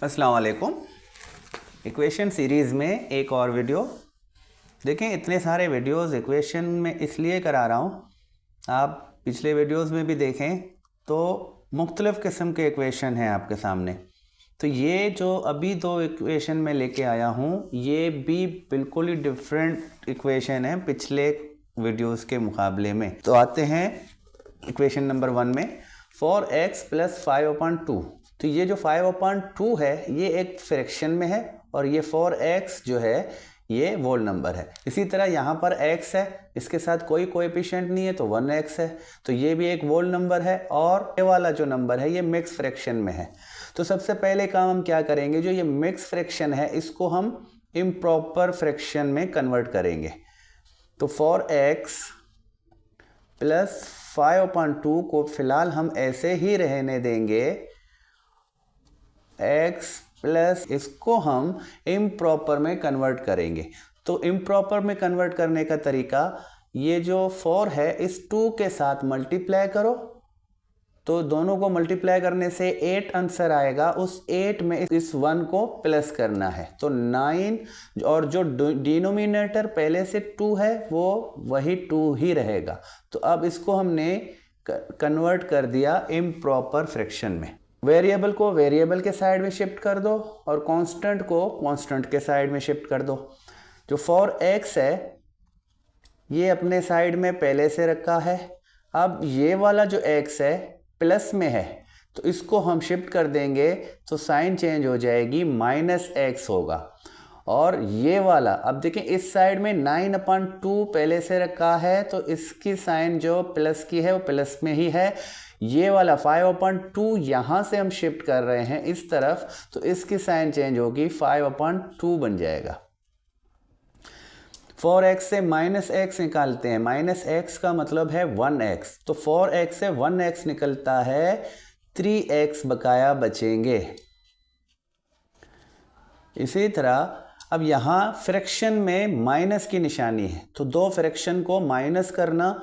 अस्सलाम वालेकुम। Equation series में एक और वीडियो देखें। इतने सारे वीडियोस इक्वेशन में इसलिए करा रहा हूँ, आप पिछले वीडियोस में भी देखें तो मुख्तलिफ़ किस्म के इक्वेशन हैं आपके सामने। तो ये जो अभी दो इक्वेशन में लेके आया हूँ ये भी बिल्कुल ही डिफरेंट इक्वेशन है पिछले वीडियोस के मुकाबले में। तो आते हैं इक्वेशन नंबर 1 में, 4x + 5/2। तो ये जो 5/2 है ये एक फ्रैक्शन में है और ये 4x जो है ये होल नंबर है। इसी तरह यहाँ पर x है, इसके साथ कोई कोएफिशिएंट नहीं है तो 1x है, तो ये भी एक होल नंबर है। और ये वाला जो नंबर है ये मिक्स फ्रैक्शन में है। तो सबसे पहले काम हम क्या करेंगे, जो ये मिक्स फ्रैक्शन है इसको हम इम्प्रॉपर फ्रैक्शन में कन्वर्ट करेंगे। तो 4x + 5/2 को फिलहाल हम ऐसे ही रहने देंगे, x प्लस इसको हम इम्प्रॉपर में कन्वर्ट करेंगे। तो इम्प्रॉपर में कन्वर्ट करने का तरीका, ये जो 4 है इस 2 के साथ मल्टीप्लाई करो, तो दोनों को मल्टीप्लाई करने से 8 आंसर आएगा। उस 8 में इस 1 को प्लस करना है तो 9, और जो डिनोमिनेटर पहले से 2 है वो वही 2 ही रहेगा। तो अब इसको हमने कन्वर्ट कर दिया इम्प्रॉपर फ्रैक्शन में। वेरिएबल को वेरिएबल के साइड में शिफ्ट कर दो और कांस्टेंट को कांस्टेंट के साइड में शिफ्ट कर दो। जो 4x है ये अपने साइड में पहले से रखा है। अब ये वाला जो x है प्लस में है तो इसको हम शिफ्ट कर देंगे तो साइन चेंज हो जाएगी, -x होगा। और ये वाला अब देखें इस साइड में 9/2 पहले से रखा है तो इसकी साइन जो प्लस की है वो प्लस में ही है। ये वाला 5/2 यहाँ से हम शिफ्ट कर रहे हैं इस तरफ तो इसकी साइन चेंज होगी, 5/2 बन जाएगा। 4x से -x निकालते हैं, -x का मतलब है 1x, तो 4x से 1x निकलता है, 3x बकाया बचेंगे। इसी तरह अब यहाँ फ्रैक्शन में माइनस की निशानी है तो दो फ्रैक्शन को माइनस करना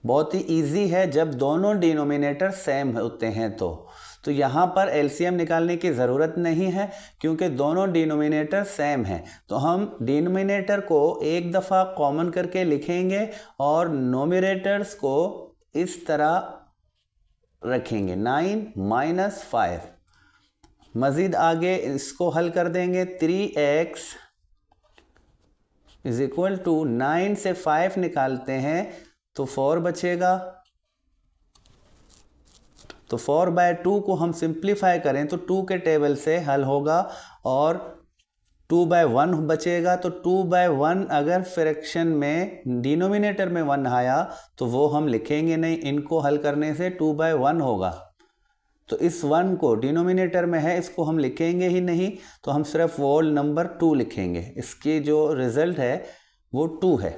बहुत ही इजी है जब दोनों डिनोमिनेटर सेम होते हैं। तो यहाँ पर एलसीएम निकालने की ज़रूरत नहीं है क्योंकि दोनों डिनोमिनेटर सेम हैं। तो हम डिनोमिनेटर को एक दफ़ा कॉमन करके लिखेंगे और नोमिनेटर्स को इस तरह रखेंगे, 9 - 5। मज़ीद आगे इसको हल कर देंगे, 3x = 9 से 5 निकालते हैं तो 4 बचेगा। तो 4/2 को हम सिंप्लीफाई करें तो 2 के टेबल से हल होगा और 2/1 बचेगा। तो 2/1 अगर फ्रैक्शन में डिनोमिनेटर में 1 आया तो वो हम लिखेंगे नहीं, इनको हल करने से 2/1 होगा। तो इस 1 को डिनोमिनेटर में है इसको हम लिखेंगे ही नहीं, तो हम सिर्फ होल नंबर 2 लिखेंगे। इसकी जो रिजल्ट है वो 2 है।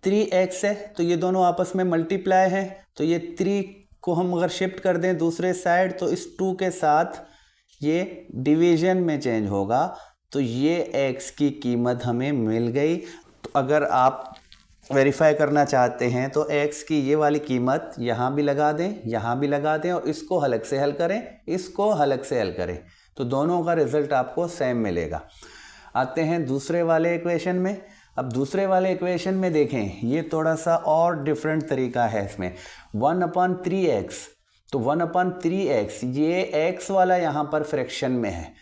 3x है तो ये दोनों आपस में मल्टीप्लाई है, तो ये 3 को हम अगर शिफ्ट कर दें दूसरे साइड तो इस 2 के साथ ये डिवीजन में चेंज होगा। तो ये x की कीमत हमें मिल गई। तो अगर आप वेरीफाई करना चाहते हैं तो x की ये वाली कीमत यहाँ भी लगा दें, यहाँ भी लगा दें और इसको हलक से हल करें, इसको हलक से हल करें, तो दोनों का रिजल्ट आपको सेम मिलेगा। आते हैं दूसरे वाले इक्वेशन में। अब दूसरे वाले इक्वेशन में देखें ये थोड़ा सा और डिफरेंट तरीका है। इसमें 1/3x, तो 1/3x ये x वाला यहाँ पर फ्रैक्शन में है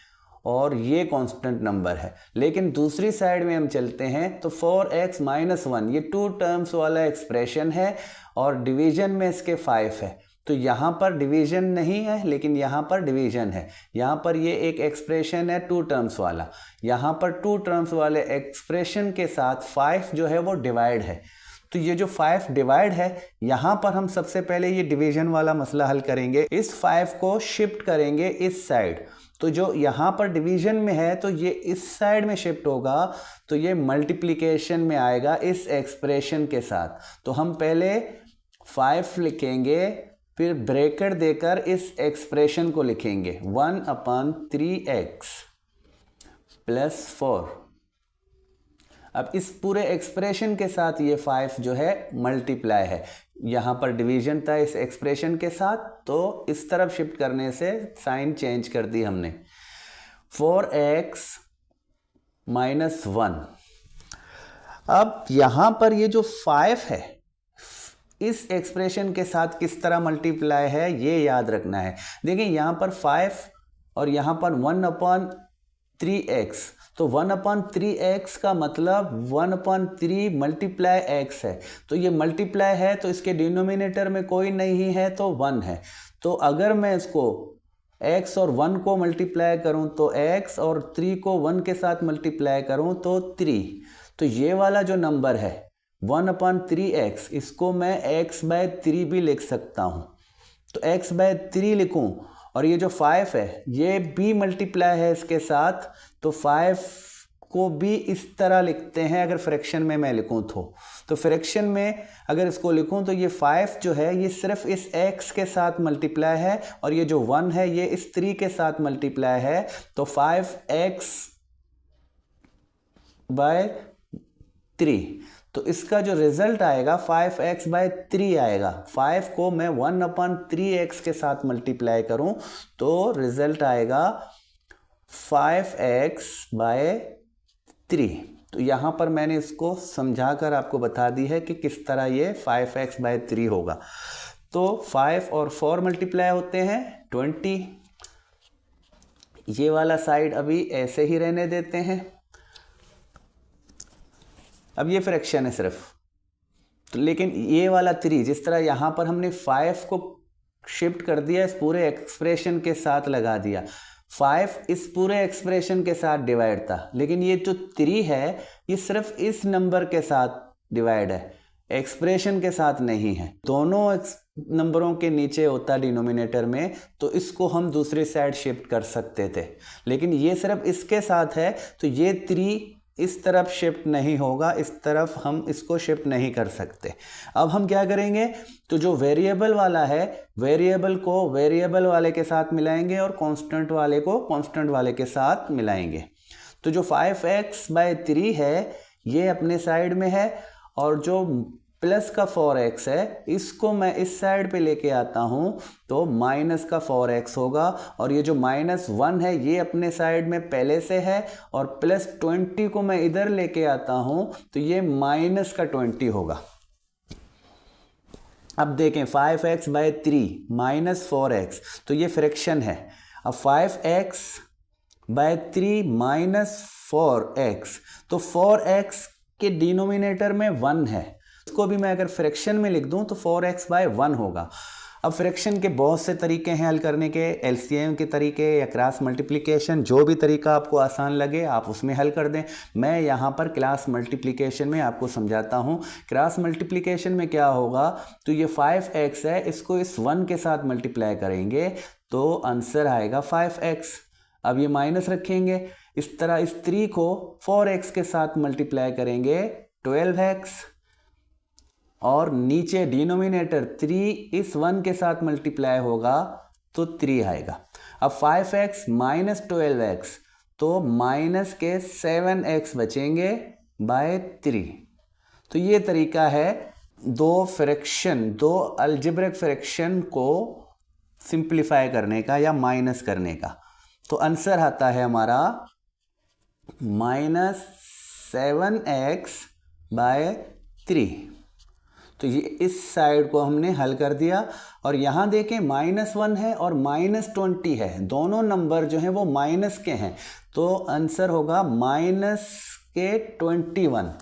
और ये कांस्टेंट नंबर है। लेकिन दूसरी साइड में हम चलते हैं तो 4x - 1 ये 2 टर्म्स वाला एक्सप्रेशन है और डिवीजन में इसके 5 है। तो यहाँ पर डिवीजन नहीं है लेकिन यहाँ पर डिवीजन है। यहाँ पर ये एक एक्सप्रेशन है 2 टर्म्स वाला, यहाँ पर 2 टर्म्स वाले एक्सप्रेशन के साथ 5 जो है वो डिवाइड है। तो ये जो 5 डिवाइड है यहाँ पर हम सबसे पहले ये डिवीजन वाला मसला हल करेंगे। इस 5 को शिफ्ट करेंगे इस साइड, तो जो यहाँ पर डिवीजन में है तो ये इस साइड में शिफ्ट होगा तो ये मल्टीप्लिकेशन में आएगा इस एक्सप्रेशन के साथ। तो हम पहले 5 लिखेंगे फिर ब्रैकेट देकर इस एक्सप्रेशन को लिखेंगे, 1/3x + 4। अब इस पूरे एक्सप्रेशन के साथ ये 5 जो है मल्टीप्लाई है यहाँ पर डिवीजन था इस एक्सप्रेशन के साथ, तो इस तरफ शिफ्ट करने से साइन चेंज कर दी हमने। 4x - 1। अब यहाँ पर ये जो 5 है इस एक्सप्रेशन के साथ किस तरह मल्टीप्लाई है ये याद रखना है। देखिए यहाँ पर 5 और यहाँ पर 1/3x, तो 1/3x का मतलब 1/3 मल्टीप्लाई x है। तो ये मल्टीप्लाई है तो इसके डिनोमिनेटर में कोई नहीं है तो 1 है। तो अगर मैं इसको x और 1 को मल्टीप्लाई करूं तो x और 3 को 1 के साथ मल्टीप्लाई करूं तो 3। तो ये वाला जो नंबर है 1/3x, इसको मैं x/3 भी लिख सकता हूं। तो x/3 लिखूं और ये जो 5 है ये भी मल्टीप्लाई है इसके साथ, तो 5 को भी इस तरह लिखते हैं अगर फ्रैक्शन में मैं लिखूं तो फ्रैक्शन में अगर इसको लिखूं तो ये 5 जो है ये सिर्फ इस x के साथ मल्टीप्लाई है और ये जो 1 है ये इस 3 के साथ मल्टीप्लाई है। तो 5x/3, तो इसका जो रिजल्ट आएगा 5x/3 आएगा। 5 को मैं 1/3x के साथ मल्टीप्लाई करूं तो रिजल्ट आएगा 5x/3। तो यहाँ पर मैंने इसको समझाकर आपको बता दी है कि किस तरह ये 5x/3 होगा। तो 5 और 4 मल्टीप्लाई होते हैं 20। ये वाला साइड अभी ऐसे ही रहने देते हैं। अब ये फ्रैक्शन है सिर्फ, तो लेकिन ये वाला 3 जिस तरह यहाँ पर हमने 5 को शिफ्ट कर दिया इस पूरे एक्सप्रेशन के साथ लगा दिया। 5 इस पूरे एक्सप्रेशन के साथ डिवाइड था, लेकिन ये जो 3 है ये सिर्फ इस नंबर के साथ डिवाइड है, एक्सप्रेशन के साथ नहीं है। दोनों नंबरों के नीचे होता डिनोमिनेटर में, तो इसको हम दूसरी साइड शिफ्ट कर सकते थे, लेकिन ये सिर्फ इसके साथ है तो ये 3 इस तरफ शिफ्ट नहीं होगा, इस तरफ हम इसको शिफ्ट नहीं कर सकते। अब हम क्या करेंगे, तो जो वेरिएबल वाला है वेरिएबल को वेरिएबल वाले के साथ मिलाएंगे और कांस्टेंट वाले को कांस्टेंट वाले के साथ मिलाएंगे। तो जो 5x/3 है ये अपने साइड में है और जो प्लस का 4x है इसको मैं इस साइड पे लेके आता हूं तो माइनस का 4x होगा, और ये जो -1 है ये अपने साइड में पहले से है और +20 को मैं इधर लेके आता हूं तो ये -20 होगा। अब देखें 5x/3 - 4x, तो ये फ्रैक्शन है। अब 5x/3 - 4x, तो 4x के डिनोमिनेटर में 1 है, इसको भी मैं अगर फ्रैक्शन में लिख दूं तो 4x/1 होगा। अब फ्रैक्शन के बहुत से तरीके हैं हल करने के, एलसीएम के तरीके या क्रॉस मल्टीप्लिकेशन, जो भी तरीका आपको आसान लगे आप उसमें हल कर दें। मैं यहाँ पर क्लास मल्टीप्लिकेशन में आपको समझाता हूँ। क्रॉस मल्टीप्लिकेशन में क्या होगा, तो ये 5x है, इसको इस 1 के साथ मल्टीप्लाई करेंगे तो आंसर आएगा 5x। अब ये माइनस रखेंगे, इस तरह इस 3 को 4x के साथ मल्टीप्लाई करेंगे 12x, और नीचे डिनोमिनेटर 3 इस 1 के साथ मल्टीप्लाई होगा तो 3 आएगा। अब 5x - 12x, तो माइनस के 7x बचेंगे बाय 3। तो ये तरीका है दो अलजेब्रिक फ्रैक्शन को सिंप्लीफाई करने का या माइनस करने का। तो आंसर आता है हमारा -7x/3। तो ये इस साइड को हमने हल कर दिया, और यहाँ देखें -1 है और -20 है, दोनों नंबर जो हैं वो माइनस के हैं, तो आंसर होगा -21।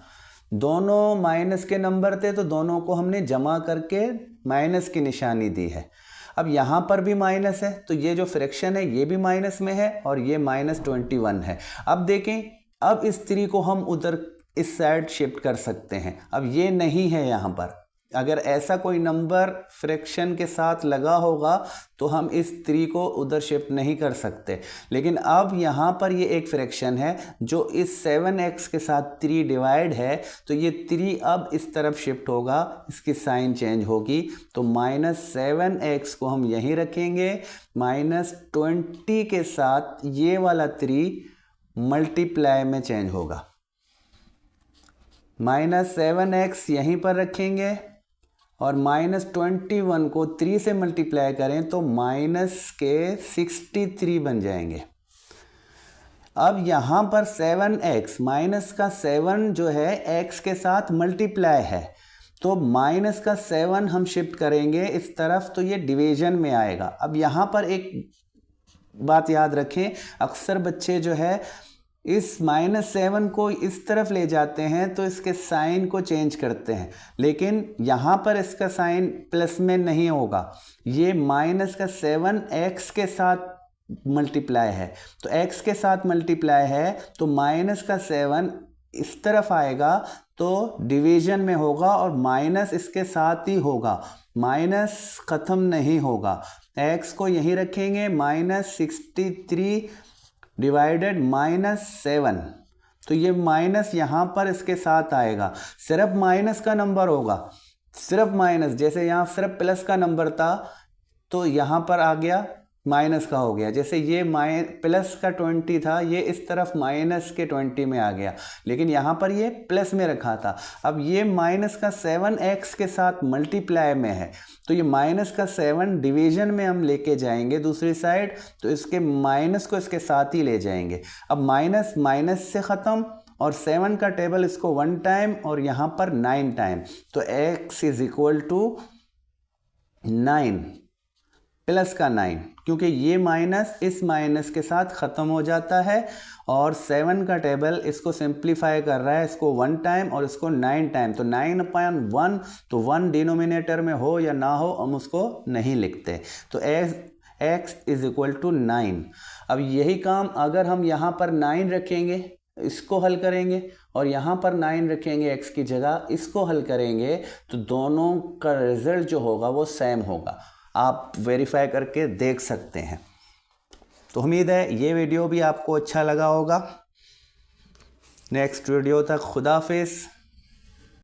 दोनों माइनस के नंबर थे तो दोनों को हमने जमा करके माइनस की निशानी दी है। अब यहाँ पर भी माइनस है तो ये जो फ्रैक्शन है ये भी माइनस में है और ये -21 है। अब देखें, अब इस 3 को हम उधर इस साइड शिफ्ट कर सकते हैं। अब ये नहीं है यहाँ पर, अगर ऐसा कोई नंबर फ्रैक्शन के साथ लगा होगा तो हम इस 3 को उधर शिफ्ट नहीं कर सकते, लेकिन अब यहाँ पर ये एक फ्रैक्शन है जो इस 7x के साथ 3 डिवाइड है, तो ये 3 अब इस तरफ शिफ्ट होगा, इसकी साइन चेंज होगी, तो -7x को हम यहीं रखेंगे, -20 के साथ ये वाला 3 मल्टीप्लाई में चेंज होगा, -7x यहीं पर रखेंगे और -21 को 3 से मल्टीप्लाई करें तो -63 बन जाएंगे। अब यहाँ पर 7x माइनस का 7 जो है x के साथ मल्टीप्लाई है, तो माइनस का 7 हम शिफ्ट करेंगे इस तरफ तो ये डिवीजन में आएगा। अब यहाँ पर एक बात याद रखें, अक्सर बच्चे जो है इस -7 को इस तरफ ले जाते हैं तो इसके साइन को चेंज करते हैं, लेकिन यहाँ पर इसका साइन प्लस में नहीं होगा। ये माइनस का 7 x के साथ मल्टीप्लाई है, तो x के साथ मल्टीप्लाई है तो माइनस का 7 इस तरफ आएगा तो डिवीजन में होगा और माइनस इसके साथ ही होगा, माइनस ख़त्म नहीं होगा। x को यहीं रखेंगे, -63 डिवाइडेड -7, तो ये माइनस यहाँ पर इसके साथ आएगा। सिर्फ माइनस का नंबर होगा, सिर्फ माइनस, जैसे यहाँ सिर्फ प्लस का नंबर था तो यहाँ पर आ गया माइनस का हो गया। जैसे ये प्लस का 20 था, ये इस तरफ माइनस के 20 में आ गया, लेकिन यहाँ पर ये प्लस में रखा था। अब ये माइनस का 7x के साथ मल्टीप्लाई में है, तो ये माइनस का 7 डिवीजन में हम लेके जाएंगे दूसरी साइड, तो इसके माइनस को इसके साथ ही ले जाएंगे। अब माइनस माइनस से ख़त्म और 7 का टेबल इसको 1 टाइम और यहाँ पर 9 टाइम, तो x is equal to 9 plus का 9, क्योंकि ये माइनस इस माइनस के साथ ख़त्म हो जाता है और 7 का टेबल इसको सिंप्लीफाई कर रहा है, इसको 1 टाइम और इसको 9 टाइम, तो 9/1, तो 1 डिनोमिनेटर में हो या ना हो हम उसको नहीं लिखते, तो x इज इक्वल टू 9। अब यही काम अगर हम यहाँ पर 9 रखेंगे, इसको हल करेंगे और यहाँ पर 9 रखेंगे x की जगह, इसको हल करेंगे, तो दोनों का रिजल्ट जो होगा वो सेम होगा। आप वेरीफाई करके देख सकते हैं। तो उम्मीद है ये वीडियो भी आपको अच्छा लगा होगा। नेक्स्ट वीडियो तक खुदा हाफिज़।